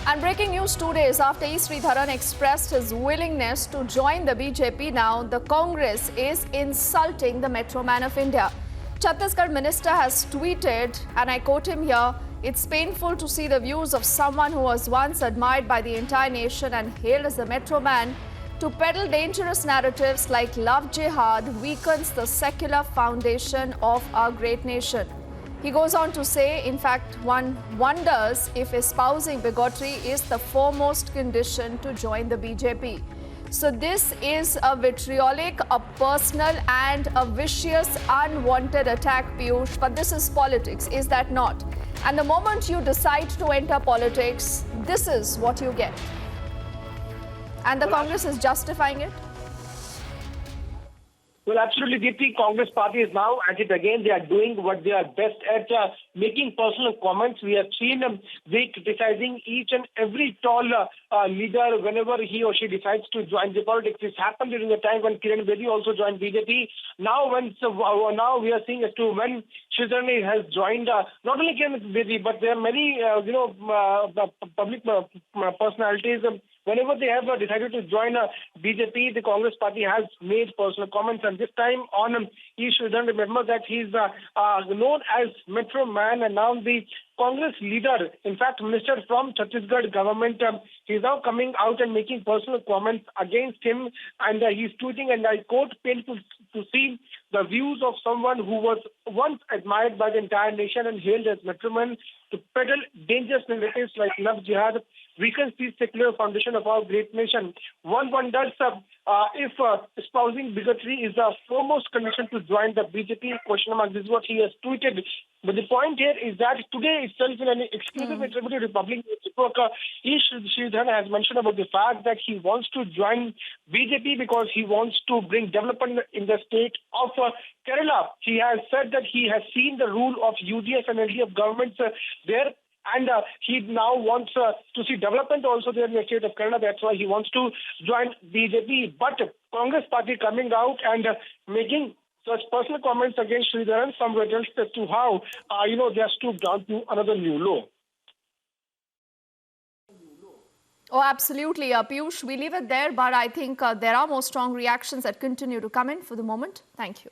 And breaking news 2 days after E. Sridharan expressed his willingness to join the BJP, now the Congress is insulting the Metro Man of India. Chhattisgarh minister has tweeted, and I quote him here, "It's painful to see the views of someone who was once admired by the entire nation and hailed as the Metro Man to peddle dangerous narratives like love jihad weakens the secular foundation of our great nation." He goes on to say, in fact, one wonders if espousing bigotry is the foremost condition to join the BJP. So this is a vitriolic, a personal and a vicious, unwanted attack, Piyush. But this is politics, is that not? And the moment you decide to enter politics, this is what you get. And the Congress is justifying it? Well, absolutely, Deepthi. Congress party is now at it again. They are doing what they are best at, making personal comments. We have seen they criticizing each and every tall leader whenever he or she decides to join the politics. This happened during the time when Kiran Bedi also joined BJP. Now we are seeing as to when Sridharan has joined, not only Kiran Bedi, but there are many, public personalities. Whenever they have decided to join BJP, the Congress party has made personal comments. And this time on E. Sridharan, remember that he's known as Metro Man, and now the Congress leader, in fact, minister from Chhattisgarh government, he's now coming out and making personal comments against him. And he's tweeting, and I quote, "Painful to see the views of someone who was once admired by the entire nation and hailed as Metro Man to peddle dangerous narratives like love jihad weakens the secular foundation of our great nation. One wonders if espousing bigotry is the foremost condition to join the BJP, question mark." This is what he has tweeted. But the point here is that today itself in an exclusive interview to Republic Network, E. Sridharan has mentioned about the fact that he wants to join BJP because he wants to bring development in the state of Kerala. He has said that he has seen the rule of UDF and LDF governments there. And he now wants to see development also there in the state of Kerala. That's why he wants to join BJP. But Congress party coming out and making such personal comments against Sridharan, some returns as to how, they are stooped down to another new low. Oh, absolutely. Piyush, we leave it there, but I think there are more strong reactions that continue to come in for the moment. Thank you.